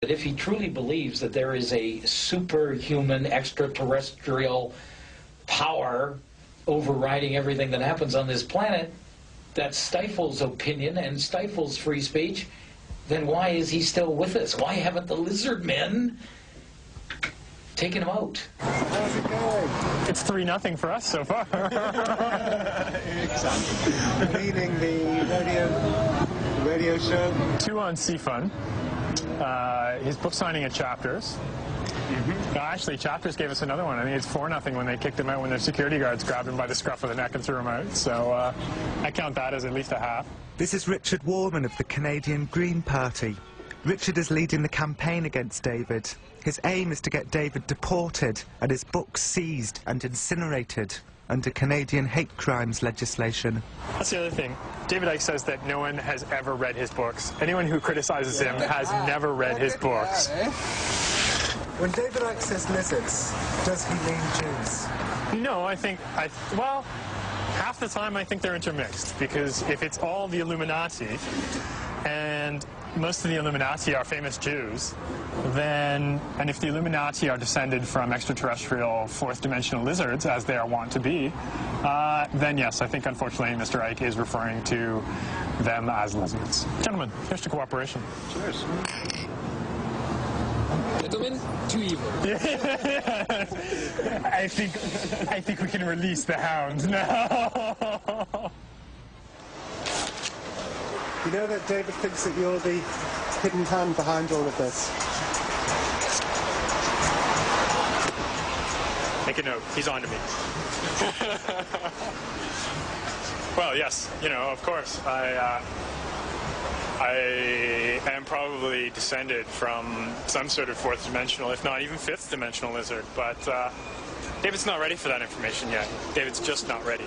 That if he truly believes that there is a superhuman extraterrestrial power overriding everything that happens on this planet that stifles opinion and stifles free speech, then why is he still with us? Why haven't the lizard men taken him out? How's it going? It's 3-0 for us so far. Exactly. Leading the radio show. 2 on CFUN. His book signing at Chapters. Actually, Chapters gave us another one. I think it's 4-0 when they kicked him out when their security guards grabbed him by the scruff of the neck and threw him out. So I count that as at least a half. This is Richard Warman of the Canadian Green Party. Richard is leading the campaign against David. His aim is to get David deported and his books seized and incinerated under Canadian hate crimes legislation. That's the other thing. David Icke says that no one has ever read his books. Anyone who criticizes him has never read his books. When David Icke says lizards, does he mean Jews? No, well, half the time I think they're intermixed, because if it's all the Illuminati, and most of the Illuminati are famous Jews, and if the Illuminati are descended from extraterrestrial fourth-dimensional lizards, as they are wont to be, then yes, I think unfortunately Mr. Icke is referring to them as lizards. Gentlemen, here's to cooperation. Cheers. Gentlemen, too evil. I think we can release the hound now. You know that David thinks that you're the hidden hand behind all of this. Make a note. He's on to me. Well, yes, of course. I am probably descended from some sort of fourth-dimensional, if not even fifth-dimensional lizard, but David's not ready for that information yet. David's just not ready.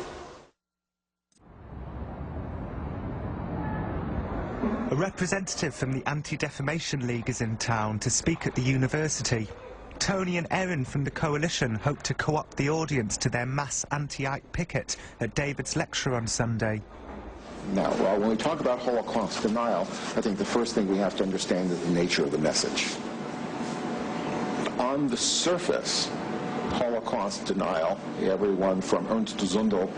A representative from the Anti-Defamation League is in town to speak at the university. Tony and Erin from the coalition hope to co-opt the audience to their mass anti-Icke picket at David's lecture on Sunday. Now, when we talk about Holocaust denial, I think the first thing we have to understand is the nature of the message. On the surface, Holocaust denial, everyone from Ernst Zundel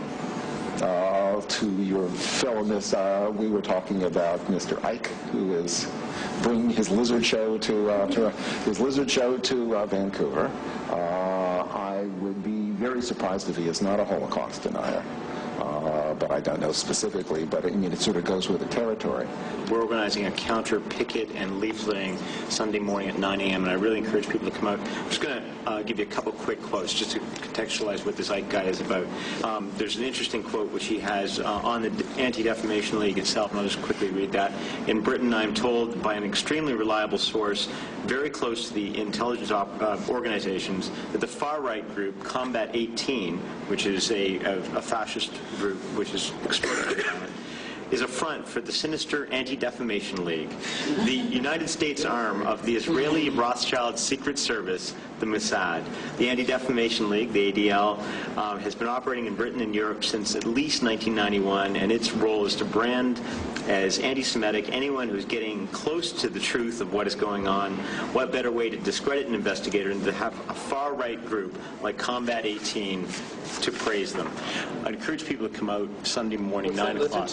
to your fellowness, we were talking about Mr. Icke, who is bringing his lizard show to Vancouver. I would be very surprised if he is not a Holocaust denier. But I don't know specifically, but I mean, it sort of goes with the territory. We're organizing a counter picket and leafleting Sunday morning at 9 a.m., and I really encourage people to come out. I'm just going to give you a couple quick quotes just to contextualize what this Icke guy is about. There's an interesting quote which he has on the Anti-Defamation League itself, and I'll just quickly read that. In Britain, I'm told by an extremely reliable source, very close to the intelligence organizations, that the far-right group, Combat 18, which is a fascist group which is exploding, is a front for the sinister Anti-Defamation League, the United States arm of the Israeli Rothschild Secret Service, the Mossad. The Anti-Defamation League, the ADL, has been operating in Britain and Europe since at least 1991, and its role is to brand as anti-Semitic anyone who's getting close to the truth of what is going on. What better way to discredit an investigator than to have a far-right group like Combat 18 to praise them? I encourage people to come out Sunday morning, 9 o'clock.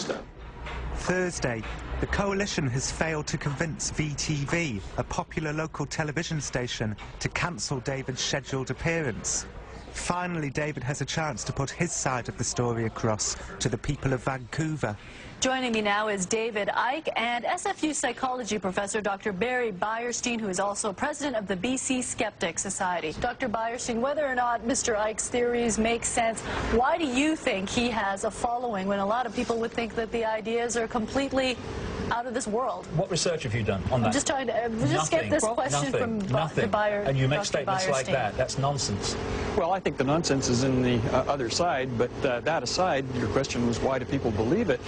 Thursday, the coalition has failed to convince VTV, a popular local television station, to cancel David's scheduled appearance. Finally, David has a chance to put his side of the story across to the people of Vancouver. Joining me now is David Icke and SFU psychology professor Dr. Barry Beierstein, who is also president of the BC Skeptic Society. Dr. Beierstein, whether or not Mr. Icke's theories make sense, why do you think he has a following when a lot of people would think that the ideas are completely out of this world? What research have you done on that? I'm just trying to just get this question from Dr. Beierstein. And you make statements like that. That's nonsense. Well, I think the nonsense is in the other side, but that aside, your question was why do people believe it?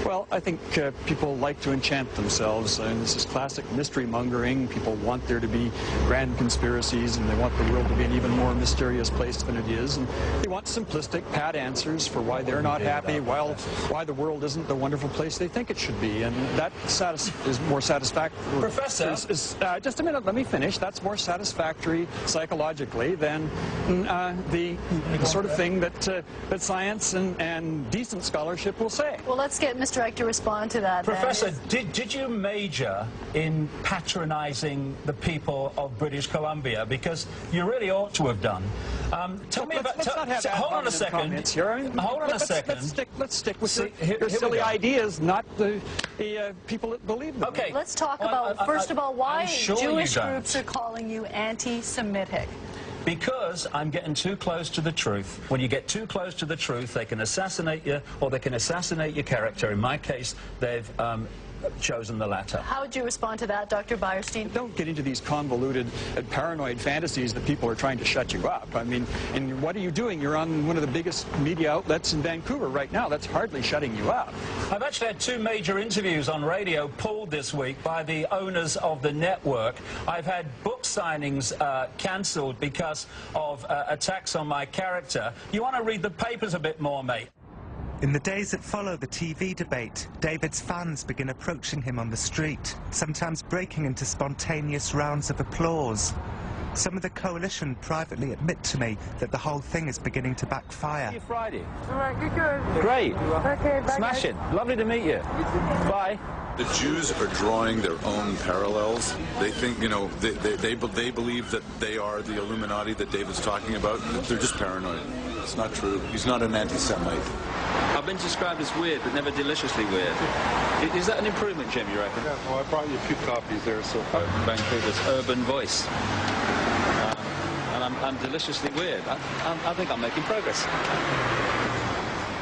Well, I think people like to enchant themselves, and this is classic mystery mongering. People want there to be grand conspiracies, and they want the world to be an even more mysterious place than it is, and they want simplistic, pat answers for why they're not happy, why the world isn't the wonderful place they think it should be, and that more satisfactory. Professor? Just a minute, let me finish. That's more satisfactory psychologically than the sort of thing that science and decent scholarship will say. Well, let's get Mr. Icke to respond to that. Professor, did you major in patronizing the people of British Columbia? Because you really ought to have done. Tell me about... Hold on a second. Hold on a second. Let's stick with your silly ideas, not the people that believe them. Okay. Let's talk about, first of all, why sure Jewish groups are calling you anti-Semitic. Because I'm getting too close to the truth. When you get too close to the truth, they can assassinate you, or they can assassinate your character. In my case, they've chosen the latter. How would you respond to that, Dr. Beierstein? Don't get into these convoluted and paranoid fantasies that people are trying to shut you up. I mean, and what are you doing? You're on one of the biggest media outlets in Vancouver right now. That's hardly shutting you up. I've actually had 2 major interviews on radio pulled this week by the owners of the network. I've had book signings cancelled because of attacks on my character. You want to read the papers a bit more, mate? In the days that follow the TV debate, David's fans begin approaching him on the street, sometimes breaking into spontaneous rounds of applause. Some of the coalition privately admit to me that the whole thing is beginning to backfire. See you Friday. All right, good. Great. Okay, bye. Smash it. Lovely to meet you. Bye. The Jews are drawing their own parallels. They think, you know, they believe that they are the Illuminati that David's talking about. They're just paranoid. It's not true. He's not an anti-Semite. I've been described as weird, but never deliciously weird. Is that an improvement, Jim, you reckon? Yeah, well, I brought you a few copies there, so... Vancouver's urban voice. And I'm deliciously weird. I think I'm making progress.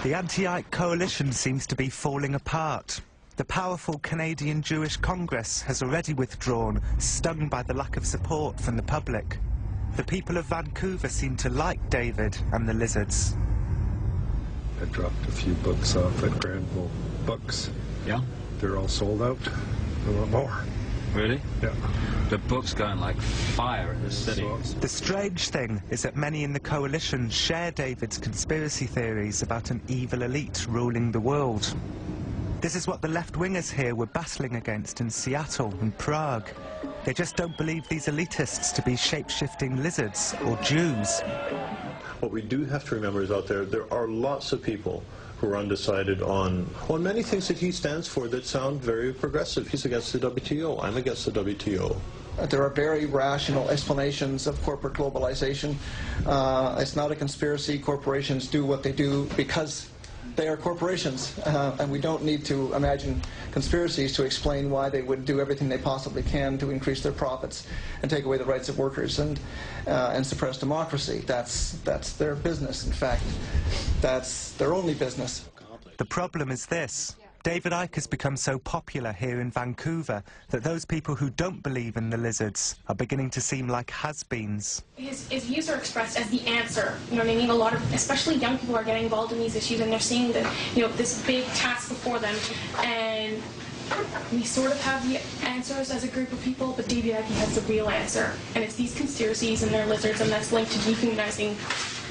The anti-Icke coalition seems to be falling apart. The powerful Canadian Jewish Congress has already withdrawn, stung by the lack of support from the public. The people of Vancouver seem to like David and the lizards. I dropped a few books off at Granville Books. Yeah? They're all sold out. I want more. Really? Yeah. The book's going like fire in the city. The strange thing is that many in the coalition share David's conspiracy theories about an evil elite ruling the world. This is what the left-wingers here were battling against in Seattle and Prague. They just don't believe these elitists to be shape-shifting lizards or Jews. What we do have to remember is out there are lots of people who are undecided on many things that he stands for that sound very progressive. He's against the WTO. I'm against the WTO. There are very rational explanations of corporate globalization. It's not a conspiracy. Corporations do what they do because they are corporations, and we don't need to imagine conspiracies to explain why they would do everything they possibly can to increase their profits and take away the rights of workers and suppress democracy. That's their business. In fact, that's their only business. The problem is this. David Icke has become so popular here in Vancouver that those people who don't believe in the lizards are beginning to seem like has-beens. His views are expressed as the answer. You know what I mean? A lot of, especially young people, are getting involved in these issues, and they're seeing the, this big task before them. And we sort of have the answers as a group of people, but David Icke has the real answer, and it's these conspiracies and their lizards, and that's linked to dehumanizing,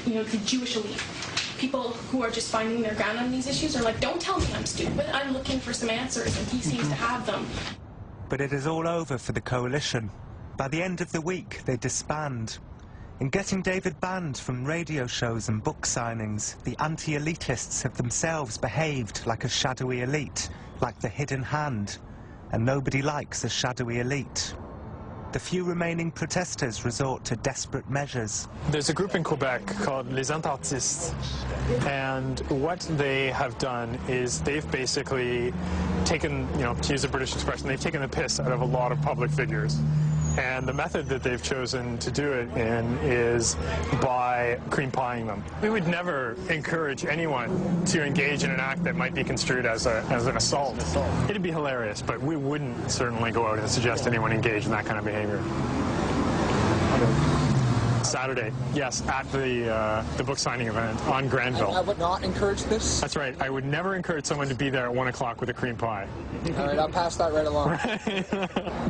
the Jewish elite. People who are just finding their ground on these issues are like, don't tell me I'm stupid, I'm looking for some answers, and he seems to have them. But it is all over for the coalition. By the end of the week, they disband. In getting David banned from radio shows and book signings, the anti-elitists have themselves behaved like a shadowy elite, like the hidden hand, and nobody likes a shadowy elite. The few remaining protesters resort to desperate measures. There's a group in Quebec called Les Antartistes, and what they have done is they've basically taken, to use a British expression, they've taken the piss out of a lot of public figures. And the method that they've chosen to do it in is by cream pieing them. We would never encourage anyone to engage in an act that might be construed as an assault. It'd be hilarious, but we wouldn't certainly go out and suggest anyone engage in that kind of behavior. Saturday, yes, at the book signing event on Granville. I would not encourage this? That's right. I would never encourage someone to be there at 1 o'clock with a cream pie. All right, I'll pass that right along.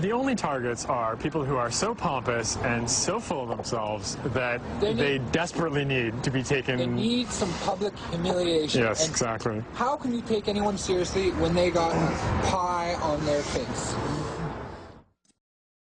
The only targets are people who are so pompous and so full of themselves that they desperately need to be taken... They need some public humiliation. Yes, and exactly. How can you take anyone seriously when they got pie on their face?